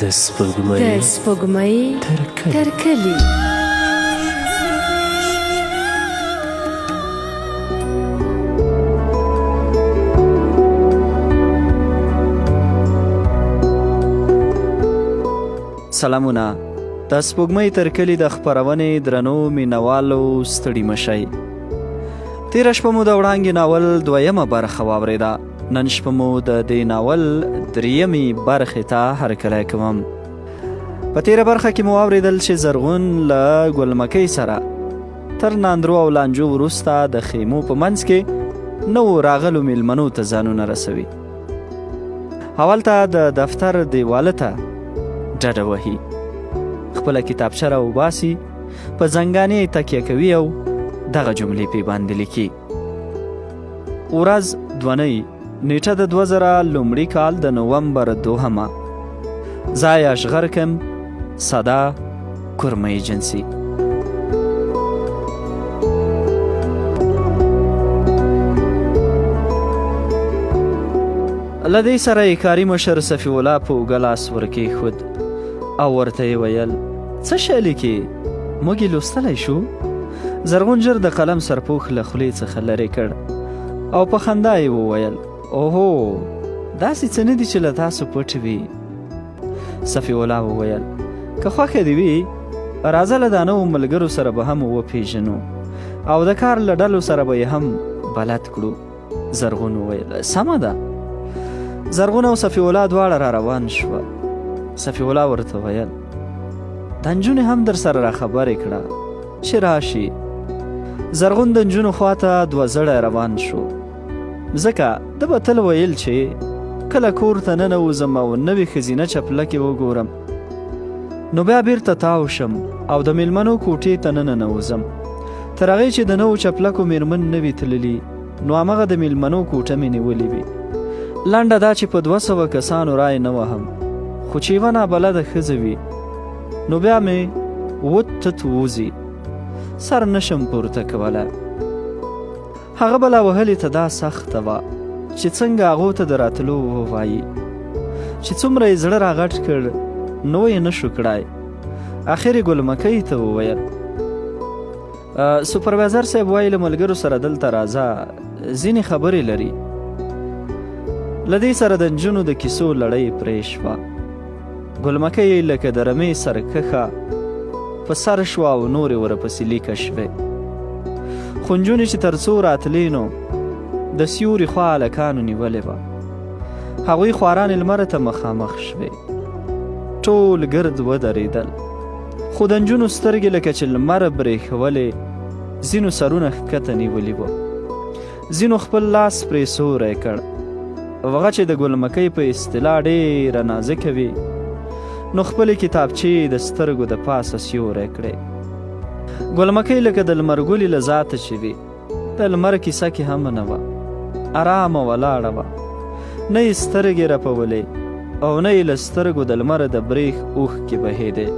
د سپوږمۍ تر کلي. سلامونه. د سپوږمۍ تر کلي د خپرونې درنو مینوالو ستړي مشئ. تېره شپه مو د وړانګې ناول دویمه برخه واورېده. نن شپه مو د دې ناول دریمې برخې ته هرکلی کوم. په تېره برخه کې مو واورېدل چې زرغون له ګلمکۍ سره تر ناندرو او لانجو وروسته د خیمو په منځ کې نوو راغلو میلمنو ته ځانونه رسوي. هلته د دفتر دیواله ته ډډه وهي، خپله کتابچه راوباسي، په زنګانې تکیه کوي او دغه جملې پې باندې لیکي: ورځ دونۍ، نیټه د 2000 لومړي کال د نومبر 2، ځای اشغرکم، صدا کرمه ایجنسي. له دې سره یې کاري مشر صفي الله په اوږه لاس ورکېښود او ورته یې ویل: څه شی لیکې؟ موږ یې لوستلی شو؟ زرغون ژر د قلم سرپوښ له خولې څخه لرې کړ او په خندا یې وویل: اوهو، داسې څه نه دي چې له تاسو پټ وي. صفي الله وویل: که خوښه دې وي راځه له دا نوو ملګرو سره به هم وپېژنو او د کار له ډلو سره به یې هم بلد کړو. زرغون وویل: سمه ده. زرغون او صفي الله دواړه را روان شوه. صفي الله ورته ویل: دا نجونې هم در سره را خبرې کړه چې راشي. زرغون د نجونو خواته 2 زړی روان شو، ځکه ده به تل ویل چې کله کور ته ننوځم او نوې ښځینه چپلکې وګورم نو بیا بیرته تاو شم او د میلمنو کوټې ته ننوځم. تر هغې چې د نوو چپلکو میرمن نه وي تللي نو همغه د میلمنو کوټه مې نیولې وي. لنډه دا چې په 200 کسانو رای نه وهم، خو چې یوه نابلده ښځه وي نو بیا مې وتت ووځي، سر نشم پورته کولی. هغه بلا وهلې ته دا سخته وه چې څنګه هغو ته د راتلو ووایي. چې څومره یې زړه راغټ کړ نو یې نشو کړای. اخر یې ګلمکۍ ته وویل: سوپروایزر صاحب وایي له ملګرو سره دلته راځه، ځینې خبرې لري. له دې سره د نجونو د کیسو لړۍ پرې شوه. ګلمکۍ لکه د رمې سرکښه په سر شوه او نورې ورپسې لیکه شوې. خو نجونې چې تر څو راتلې نو د سیوري خوا هلکانو نیولې وه. هغوی خوارانې لمر ته مخامخ شوې، ټول ګرد ودرېدل. خو د نجونو سترګې لکه چې لمر برېښولې، ځینو سرونه ښکته نیولي وه، ځینو خپل لاس پرې سوری کړ. هغه چې د ګلمکۍ په اصطلاح ډېره نازکه وي نو خپلې کتابچې د سترګو د پاسه سیوری کړې. ګلمکۍ لکه د لمرګلي له ذاته چې وي، د لمر کیسه کې هم نه وه، ارامه ولاړه وه، نه یې سترګې رپولې او نه یې له سترګو د لمر د برېښ اوښکې بهېدې.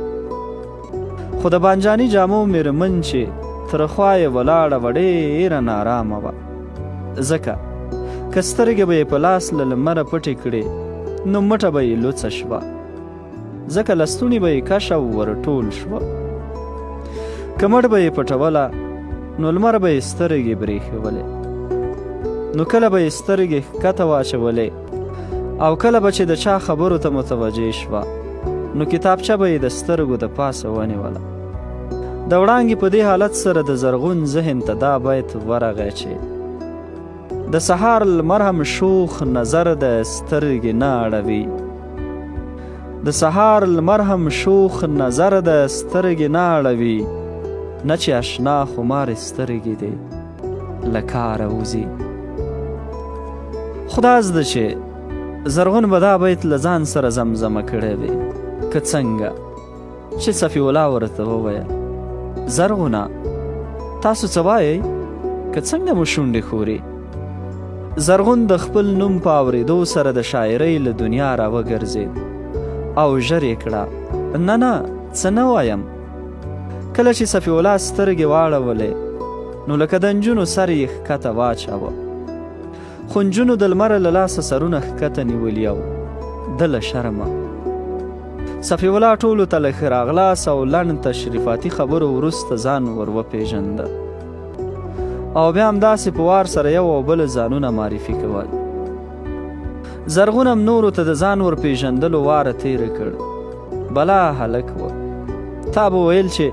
خو د بانجاني جامو میرمن چې تر خوا یې ولاړه وه ډېره نارامه وه، ځکه که سترګې به یې په لاس له لمره پټې کړې نو مټه به یې لوڅه شوه، ځکه لستوڼي به یې کش او ورټول شوه. که مټ به یې پټوله نو لمر به یې سترګې برېښولې، نو کله به یې سترګې ښکته واچولې او کله به چې د چا خبرو ته متوجه شوه نو کتابچه به یې د سترګو د پاسه ونیوله. د وړانګې په دې حالت سره د زرغون ذهن ته دا بیت ورغی چې د سهار لمر هم شوخ نظر د سترګې نه اړوي، د سهار لمر هم شوخ نظر د سترګې نه اړوي، نه چې اشنا خمارې سترګې دې له کاره وځي. خدا زده چې زرغون به دا بیت له ځان سره زمزمه کړی وي که څنګه چې صفي الله ورته وویل: زرغونه، تاسو څه وایئ؟ که څنګه مو شونډې خوري؟ زرغون د خپل نوم په اورېدو سره د شاعرۍ له دنیا را وګرځېد او ژر یې کړه: نه نه، څه نه وایم. کله چې صفي الله سترګې واړولې نو لکه د نجونو سر یې ښکته واچاوه، خو نجونو د لمره له لاسه سرونه ښکته نیولي او ده له شرمه صفي الله ټولو ته له ښه راغلاست او لنډ تشریفاتي خبرو وروسته ځان ور وپېژنده او بیا همداسې په وار سره یو او بل ځانونه معرفي کول. زرغون هم نورو ته د ځان ور پېژندلو واره تېره کړ. بلا هلک و. تا به ویل چې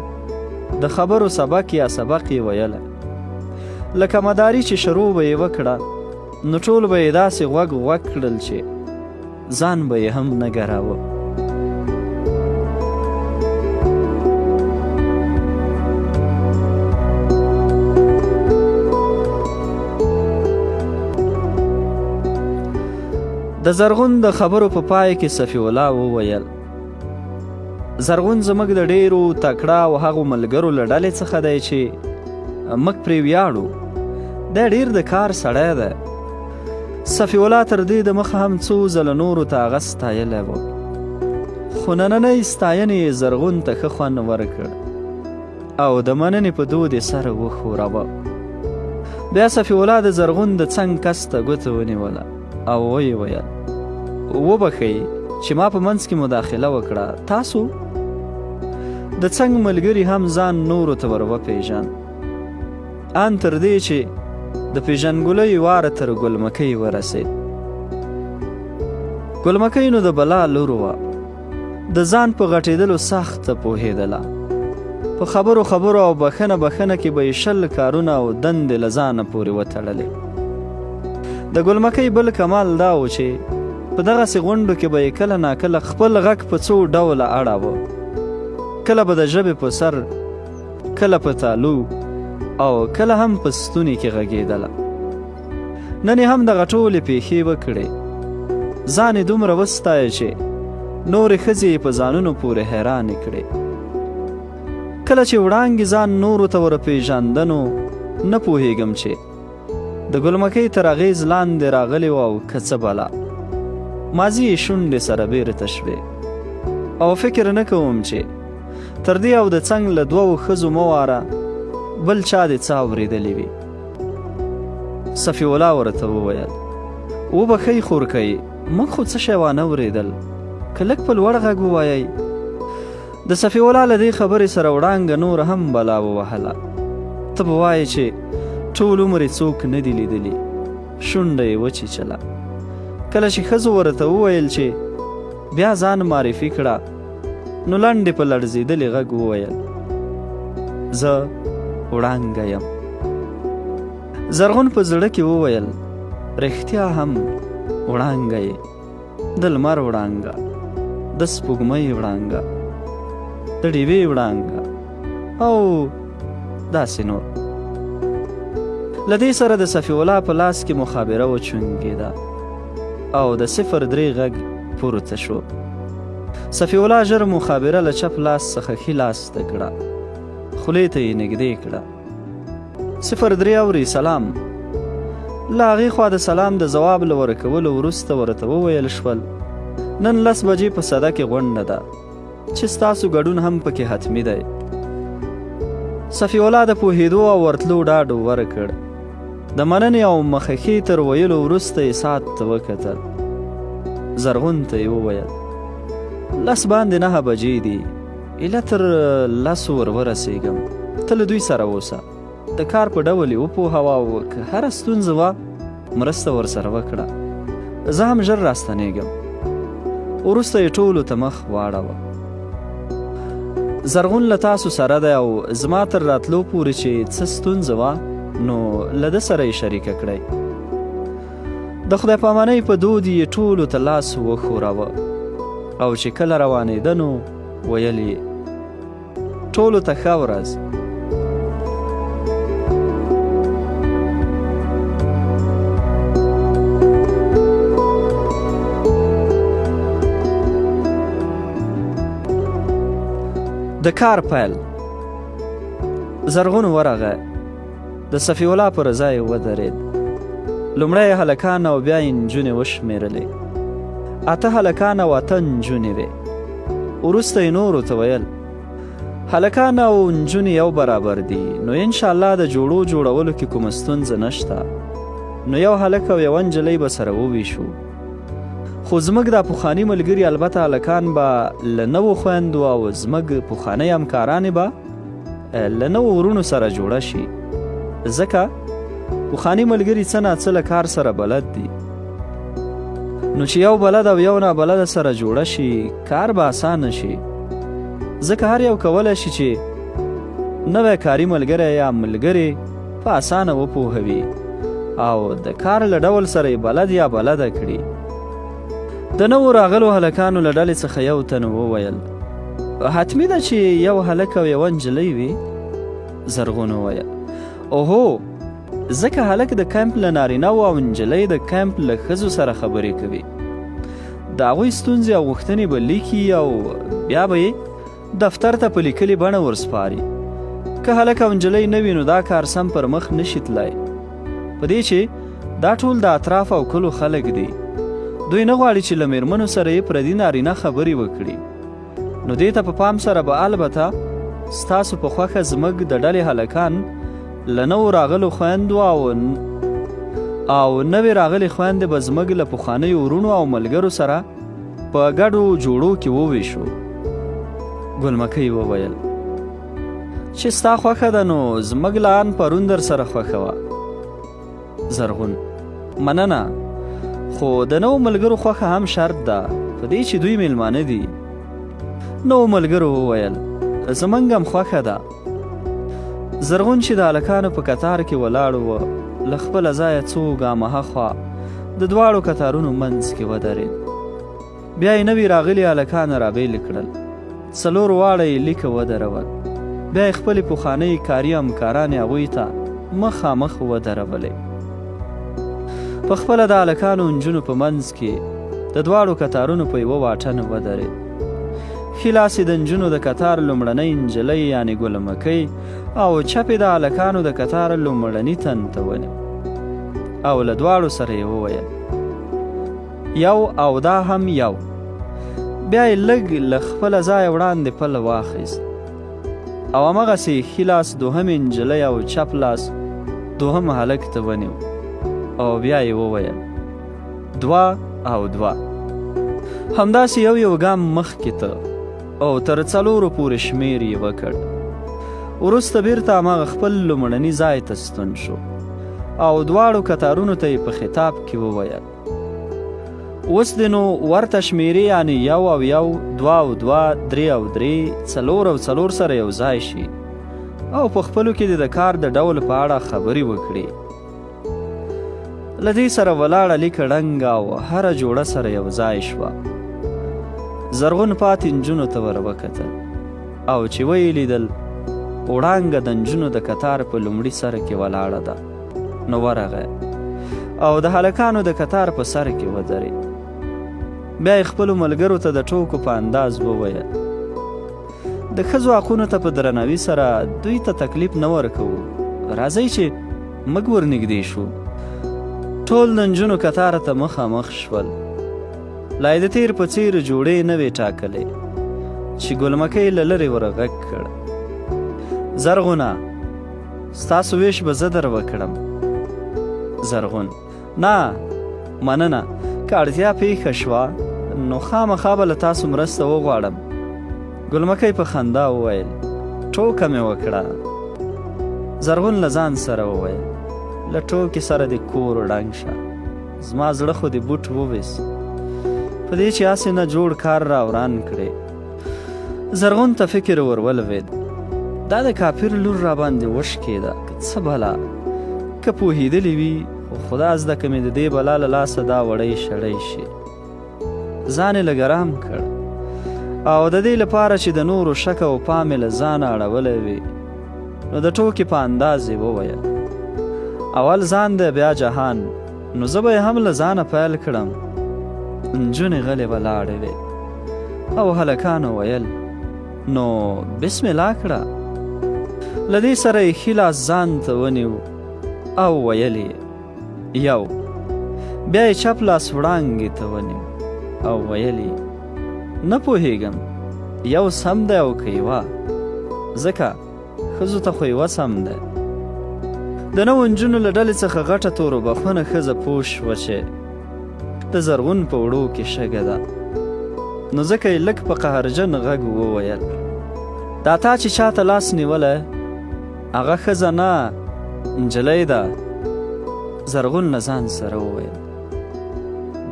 د خبرو سبق یا سبق یې ویلی، لکه مداري چې شروع به یې وکړه نو ټول به یې داسې غوږ غوږ کړل چې ځان به یې هم نه ګراوه. د زرغون د خبرو په پای کې صفي الله وویل: زرغون زموږ د ډیرو تکړه او هغو ملګرو له ډلې څخه دی چې موږ پرې ویاړو. دی ډیر د کار سړی دی. صفي الله تر دې د مخه هم څو ځله نورو ته هغه ستایلی و، خو نننۍ ستاینې یې زرغون ته ښه خوند ورکړ او د مننې په دود یې سر وښوراوه. بیا صفي الله د زرغون د څنګ کس ته ګوته ونیوله او ویې ویل: وبښئ چې ما په منځ کې مداخله وکړه. تاسو د څنګ ملګري هم ځان نورو ته ور وپېژن، ان تر دې چې د پېژندګلۍ واره تر ګلمکۍ ورسېد. ګلمکۍ نو د بلا لور وه. د ځان په غټېدلو سخته پوهېدله. په خبرو خبرو او بخښنه بخښنه کې به یې 20 کارونه او دندې له ځانه پورې وتړلې. د ګلمکۍ بل کمال دا و چې په دغسې غونډو کې به یې کله ناکله خپل غږ په څو ډوله اړاوه. کله به د ژبې په سر، کله په تالو او کله هم په ستوني کې غږېدله. نن یې هم دغه ټولې پېښې وکړې. ځان یې دومره وستایه چې نورې ښځې یې په ځانونو پورې حیرانې کړې. کله چې وړانګې ځان نورو ته ورپېژانده نو نه پوهېږم چې د ګلمکۍ تر اغېز لاندې راغلې وه او که څه بلا. ماضي یې شونډې سره بېرته شوې او فکر نه کوم چې تر دې او د څنګ له 2 ښځو مواره بل چا دې څه اورېدلې وي. صفي الله ورته وویل: وبښئ خورکۍ، موږ خو څه شی وانه اورېدل، که لږ په لوړ غږ ووایئ. د صفي الله له دې خبرې سره وړانګه نور هم بلا ووهله. ته به وایې چې ټول عمر یې څوک نه دي لیدلي. شونډه یې وچیچله. کله چې ښځو ورته وویل چې بیا ځان معرفي کړه نو لنډې په لړزېدلې غږ وویل: زه وړانګه یم. زرغون په زړه کې وویل: رښتیا هم وړانګه یې، د لمر وړانګه، د سپوږمۍ وړانګه، د ډیوې وړانګه او داسې نور. له دې سره د صفي الله په لاس کې مخابره وچونګېده او د 03 غږ پورته شو. صفي الله ژر مخابره له چپ لاس څخه ښي لاس ته کړه، خولې ته یې نږدې کړه. 03 اوري سلام. له هغې خوا د سلام د ځواب له ورکولو وروسته ورته وویل شول: نن 10 بجې په سده کې غونډه ده چې ستاسو ګډون هم پکې حتمي دی. صفي الله د پوهېدو او ورتلو ډاډ ورکړ. د مننې او مخکې تر ویلو وروسته یې ساعت ته وکتل. زرغون ته یې وویل: 10 باندې 9 بجې دي، ایله تر 10 ور ورسېږم. ته له دوی سره اوسه، د کار په ډول یې وپوهوه او که هره ستونزه وه مرسته ورسره وکړه. زه هم ژر راستنېږم. وروسته یې ټولو ته مخ واړوه. زرغون له تاسو سره دی او زما تر راتلو پورې چې څه ستونزه وه نو له ده سره یې شریکه کړئ. د خدای پامانۍ په دود یې ټولو ته لاس وښوراوه او چې کله روانېده نو ویل یې: ټولو ته ښه ورځ. د کار پیل. زرغون ورغی. د صفي الله پر ځای ودرېد. لومړی هلکان او بیا یې نجونې وشمېرلې. 8 هلکان او 8 نجونې وې. وروسته یې نورو ته ویل: هلکان او نجونې یو برابر دي، نو انشاءالله د جوړولو کې کومه ستونزه نشته. نو یو هلک او یوه نجلۍ به سره وویشو. خو زموږ دا پخواني ملګري البته هلکان به له نوو خویندو او زموږ پخوانۍ همکارانې به له نوو ورونو سره جوړه شي، ځکه پخواني ملګري څه ناڅه له کار سره بلد دي. نو چې یو بلد او یو نابلده سره جوړه شي کار به اسانه شي، ځکه هر یو کولی شي چې نوی کاري ملګری یا ملګرې په اسانه وپوهوي او د کار له ډول سره یې بلد یا بلده کړي. د نوو راغلو هلکانو له ډلې څخه یو تن وویل حتمي ده چې یو هلک او یوه نجلۍ وي. زرغون وویل اوهو، ځکه هلک د کمپ له نارینه‌وو او نجلۍ د کمپ له ښځو سره خبرې کوي. د هغوی ستونزې او غوښتنې به لیکي او بیا به یې دفتر ته په لیکلې بڼه ورسپاري. که هلک او نجلۍ نه وي نو دا کار سم پر مخ نشي تللی، په دې چې دا ټول د اطراف او کلو خلک دي. دوی نه غواړي چې له میرمنو سره یې پردي نارینه خبرې وکړي. نو دې ته په پام سره به البته ستاسو په خوښه زموږ د ډلې هلکان له نوو راغلو خویندو او نوې راغلې خویندې به زموږ له پخوانیو ورونو او ملګرو سره په ګډو جوړو کې وویشو. ګلمکۍ وویل چې ستا خوښه ده نو زموږ له ان پرون در سره خوښه وه. زرغون مننه، خو د نوو ملګرو خوښه هم شرط ده، په دې چې دوی میلمانه دي. نوو ملګرو وویل زموږ هم خوښه ده. زرغون چې د هلکانو په کتار کې ولاړ و له خپله ځایه څو ګامه هاخوا د دواړو کتارونو منځ کې ودرېد. بیا یې نوي راغلي هلکان رابیل کړل، څلور واړه یې لیکه ودرول. بیا یې خپلې پخوانۍ کاري همکارانې هغوی ته مخامخ ودرولې. په خپله د هلکانو نجونو په منځ کې د دواړو کتارونو په یوه واټن ودرېد. ښي لاس یې د نجونو د کتار لومړنۍ نجلۍ یعنې ګلمکۍ او چپ یې د هلکانو د کتار لومړني تن ته ونیو او له دواړو سره یې وویل یو او دا هم یو. بیا یې لږ له خپله ځایه وړاندې پله واخیست او همغسې ښي لاس دوهمې نجلۍ او چپ لاس دوهم هلک ته ونیو او بیا یې وویل 2 او 2. همداسې یو ګام مخکې ته او تر 4 پورې شمیر یې وکړ. وروسته بیرته هماغه خپل لومړني ځای ته ستون شو او دواړو کتارونو ته یې په خطاب کې وویل اوس دې نو ورته شمیرې یعنې 1 او 1 2 او 2 3 او 3 4 او 4 سره یو ځای شي او په خپلو کې د کار د ډول په اړه خبرې وکړي. له دې سره ولاړه لیکه ړنګه او هره جوړه سره یو ځای شوه. زرغون پاتې نجونو ته ور وکتل او چې ویې لیدل وړانګه د نجونو د کتار په لومړي سر کې ولاړه ده نو ورغی او د هلکانو د کتار په سر کې ودرېد. بیا یې خپلو ملګرو ته د ټوکو په انداز وویل د ښځو حقونو ته په درناوي سره دوی ته تکلیف نه ورکوو، راځئ چې موږ ورنږدې شو. ټول د نجونو کتار ته مخامخ شول. لا یې د تیر په څیر جوړې نه وې ټاکلې چې ګلمکۍ له لرې ور غږ کړ زرغونه ستاسو ویش به زه در وکړم. زرغون نه مننه، که اړتیا پیښه شوه نو خامخا به له تاسو مرسته وغواړم. ګلمکۍ په خندا وویل ټوکه مې وکړه. زرغون له ځان سره وویل له ټوکې سره د کور ړنګ شه، زما زړه خو د بوټ وویس په دې چې هسې نه جوړ کار را وران کړې. زرغون ته فکر ورولوېد دا د کافر لور را باندې وشکېده که څه بلا، که پوهېدلې وي خو خدا زده که مې د دې بلا له لاسه دا وړی شړی شي. ځان یې لږ ارام کړ او د دې لپاره چې د نورو شک او پام یې له ځانه اړولی وي نو د ټوکې په انداز یې وویل اول ځان دی بیا جهان، نو زه به یې هم له ځانه پیل کړم. نجونې غلې ولاړې وې او هلکانو ویل نو بسم الله کړه. له دې سره یې ښي لاس ځان ته ونیو او ویل یې 1. بیا یې چپ لاس وړانګې ته ونیو او ویل یې نه پوهېږم 1 سم دی او که 1 ځکه ښځو ته خو 1 سم دی. د نوو نجونو له ډلې څخه غټه توروبخونه ښځه پوه شوه چې د زرغون په وړو کې شګه ده. نو ځکه یې لږ په قهرجن غږ وویل دا تا چې چاته لاس نیولی هغه ښځه نه نجلۍ ده. زرغون له ځان سره وویل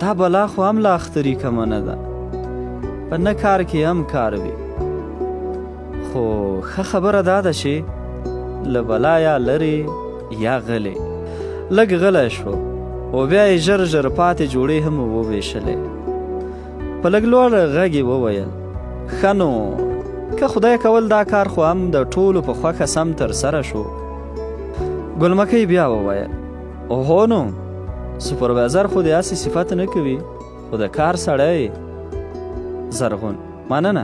دا بلا خو هم لا اختري کمه نه ده، په نه کار کې هم کار وي. خو ښه خبره دا ده چې له بلا یا لرې یا غلی. لږ غلی شو او بیا یې ژر ژر پاتې جوړې هم وویشلې. په لږ لوړ غږ یې وویل ښه نو که خدای کول دا کار خو هم د ټولو په خوښه سم ترسره شو. ګلمکۍ بیا وویل اوهو نو سپروایزر خو د هسې صفت نه کوي، خو د کار سړی. زرغون مننه.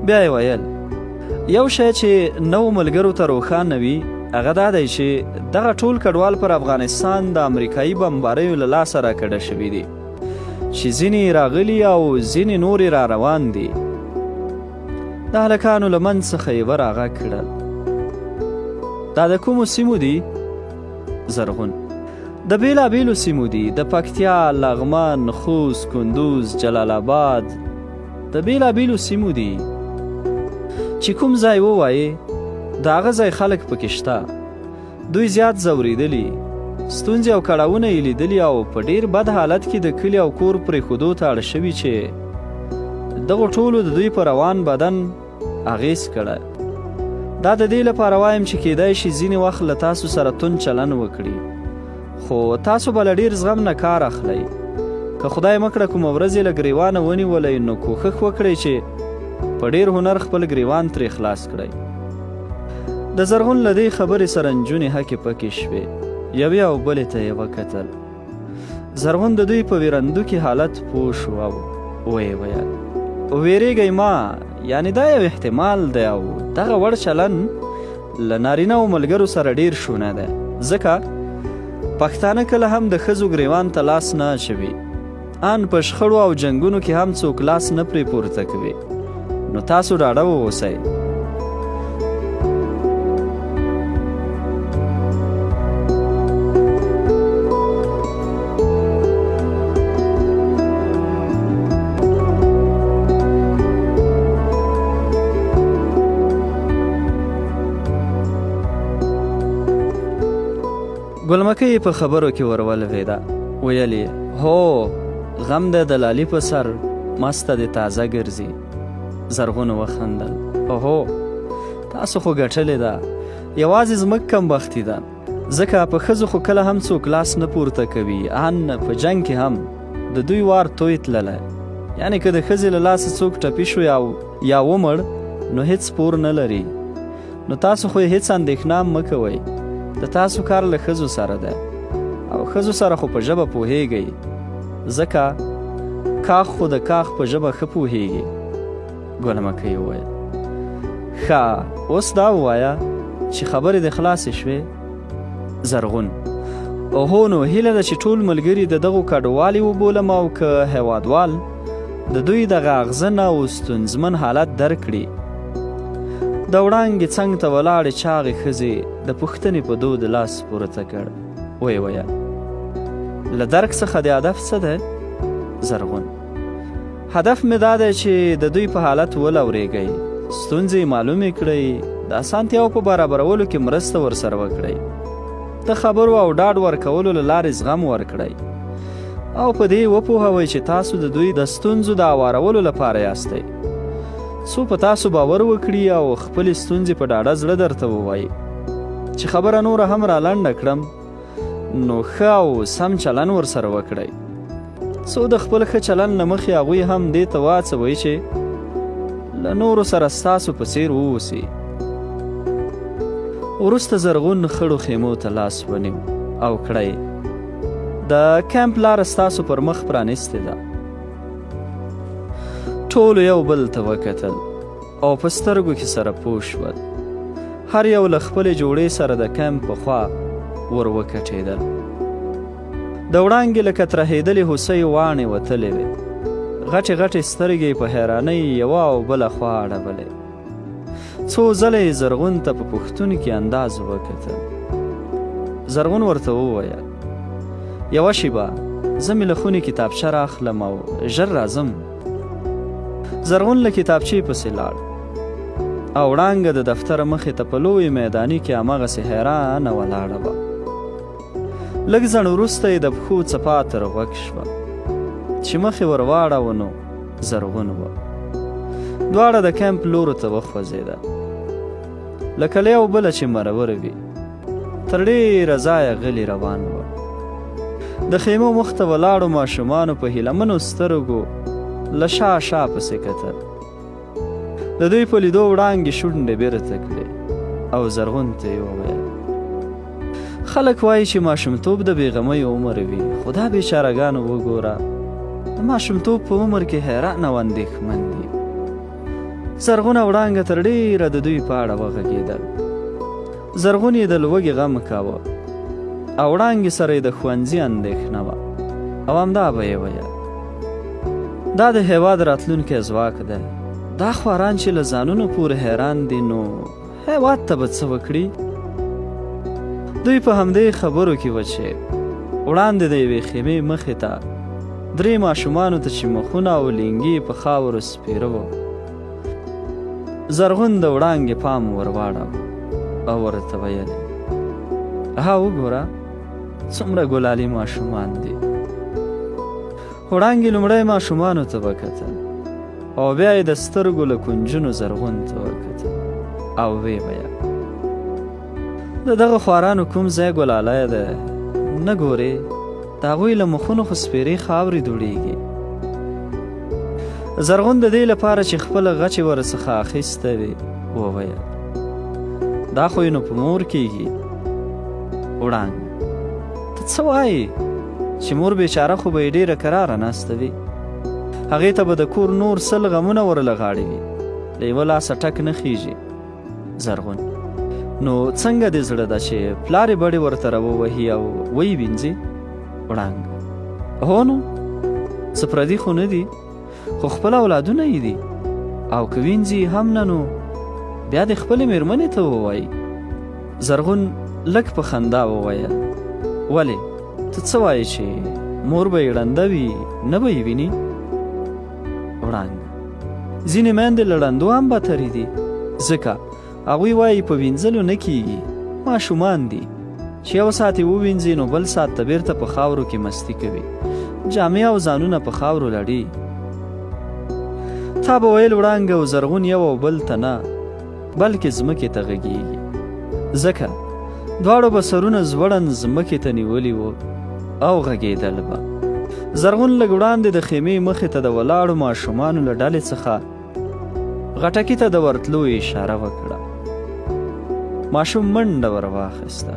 بیا یې ویل یو شی چې نو ملګرو ته روښانه وي هغه دا دی چې دغه ټول کډوال پر افغانستان د امریکایي بمباریو له لاسه راکډه شوي دي چې ځینې راغلي او ځینې نورې را روان دي. د هلکانو له منځ څخه یې ورغږ کړل دا د کومو سیمو دي؟ زرغون د بیلابیلو سیمو دي، د پکتیا، لغمان، خوست، کندوز، جلال آباد، د بیلابیلو سیمو دي. چې کوم ځای ووایې د هغه ځای خلک پکې شته. دوی زیات ځورېدلي، ستونزې او کړاوونه یې لیدلي او په ډېر بد حالت کې د کلي او کور پرېښودو ته اړ شوي چې دغو ټولو د دوی په روان بدن اغېز کړی. دا د دې لپاره وایم چې کیدای شي ځینې وخت له تاسو سره توند چلن وکړي، خو تاسو به له ډېر زغم نه کار اخلئ. که خدای مکړه کومه ورځ یې له ګریوانه ونیولی نو کوښښ وکړئ چې په ډېر هنر خپل ګریوان ترې خلاص کړئ. د زرغون له دې خبرې سره نجونې هکې پکې شوې، یوې او بلې ته یې وکتل. زرغون د دوی په ویرندوکي حالت پوه شو او ویې ویل ویریږئ ما، یعنې دا یو احتمال دی او دغه وړ چلن له نارینه او ملګرو سره ډېر شونه دی، ځکه پښتانه کله هم د ښځو ګریوان ته لاس نه اچوي، ان په شخړو او جنګونو کې هم څوک لاس نه پرې پورته کوي. نو تاسو ډاډه واوسئ. ګلمکۍ په خبرو کې ورولوېده، ویل یې هو غم د دلالي په سر مسته د تازه ګرځي. زرغون وخندل اوهو تاسو خو ګټلې ده، یوازې زموږ کمبختي ده، ځکه په ښځو خو کله هم څوک لاس نه پورته کوي، ان په جنګ کې هم د دوی وار توی تللی. یعنې که د ښځې له لاسه څوک ټپي شو یا ومړ نو هیڅ پور نه لري. نو تاسو خو هیڅ اندېښنه مه کوئ، د تاسو کار له ښځو سره ده او ښځو سره خو په ژبه پوهیږئ، ځکه کاخ خو د کاخ په ژبه ښه پوهیږي. ګلمکۍ وویل ښه اوس دا ووایه چې خبرې د خلاصې شوې. زرغون اوهو نو هیله ده چې ټول ملګري د دغو کډوالي وبولم او که هیوادوال د دوی دغه اغزن او ستونزمن حالت درک کړي. د وړانګې څنګ ته ولاړې چاغې ښځې د پوښتنې په دود لاس پورته کړ. ویې ویل له درک څخه د هدف څه دی؟ زرغون هدف مې دا دی چې د دوی په حالت ولورېږئ، ستونزې معلومې کړئ، د اسانتیاو په برابرولو کې مرسته ورسره وکړئ، د خبرو او ډاډ ورکولو له لارې زغم ورکړئ او په دې وپوهوئ چې تاسو د دوی د ستونزو د هوارولو لپاره یاستئ. څو په تاسو باور وکړي او خپلې ستونزې په ډاډه زړه درته ووایي. چې خبره نوره هم را لنډه کړم نو ښه او سم چلن ورسره وکړئ. څو د خپل ښه چلن له مخې هغوی هم دې ته واڅوئ چې له نورو سره ستاسو په څېر واوسي. وروسته زرغون خړو خیمو ته لاس ونیو او کړی د کمپ لاره ستاسو پر مخ پرانیستې ده. ټولو یو بل ته وکتل او په سترګو کې سره پوه شول. هر یو له خپلې جوړې سره د کمپ په خوا ور وکټېدل. د وړانګې لکه ترهېدلې هوسۍ واڼې وتلې وې. غټې غټې سترګې په حیرانۍ یوه او بله خوا اړولې. څو ځله یې زرغون ته په پوښتونکي انداز وکتل. زرغون ورته وویل یوه شیبه زه مې له خونې کتابچه راخلم او ژر راځم. زرغون له کتابچې پسې لاړ او وړانګه د دفتر مخې ته په لوی میداني کې هماغسې حیرانه ولاړه وه. لږ ځنډ وروسته یې د پښو څپا تر غوږ شوه چې مخې ور واړوه نو زرغون وه. دواړه د کمپ لورو ته وخوځېده لکه له یو بله چې مروره وي. تر ډېره ځایه غلي روان وه. د خیمو مخ ته ولاړو ماشومانو په هیلهمنو سترګو له شا شا پسې کتل. د دوی په لیدو وړانګې شونډې بېرته کړې او زرغون ته یې وویل خلک وایي چې ماشومتوب د بېغمۍ عمر وي، خو دا بېچارهګانو وګوره د ماشومتوب په عمر کې حیران او اندېښمن دي. زرغون او وړانګه تر ډېره د دوی په اړه وغږېدل. زرغون یې د لوږې غم کاوه او وړانګې سره یې د ښوونځي اندېښنه وه او همدا به یې ویل دا د هېواد راتلونکی ځواک دی. دا خواران چې له ځانونو پورې حیران دي نو هېواد ته به څه وکړي؟ دوی په همدې خبرو کې وه چې وړاندې د یوې خیمې مخې ته 3 ماشومانو ته چې مخونه او لینګې په خاورو سپېره وه. زرغون د وړانګې پام ور واړاوه او ورته ویل ها وګوره څومره ګلالي ماشومان دي. وړانګې لومړی ماشومانو ته وکتل او بیا یې د سترګو له کنجونو زرغون ته وکتل او ویې ویل د دغه خوارانو کوم ځای ګلالی دی؟ نه ګورې د هغوی له مخونو خو سپېرې خاورې دوړېږي. زرغون د دې لپاره چې خپله غچې ورڅخه اخیسته وي وویل دا خو یې نو په مور کېږي. وړانګ ته څه وایې چې مور بیچاره خو به یې ډېره کراره ناسته وي، هغې ته به د کور نور 100 غمونه ورله غاړې وي، له یوه لاسه ټک نه خیږي. زرغون نو څنګه دې زړه ده چې پلار یې بړې ورته راووهي او ویې وینځي؟ وړانګ هو نو څه پردي خو نه دي، خو خپل اولادونه یې دي او که وینځي هم نه نو بیا دې خپلې مېرمنې ته ووایي. زرغون لږ په خندا وویل ولې ته څه وایې چې مور به یې ړنده وي نه به یې ویني؟ وړانګ ځینې میندې له ړندو هم بدترې دي، ځکه هغوی وایي په وینځلو نه کیږي، ماشومان دي چې یو ساعت یې ووینځي نو بل ساعت ته بیرته په خاورو کې مستي کوي، جامې او ځانونه په خاورو لړي. تا به ویل وړانګه او زرغون یو او بل ته نه بلکې ځمکې ته غږېږي، ځکه دواړو به سرونه ځوړند ځمکې ته نیولي وو او غږېدل به. زرغون لږ وړاندې د خیمې مخې ته د ولاړو ماشومانو له ډلې څخه غټکي ته د ورتلو اشاره وکړه. ماشوم منډه ور واخیسته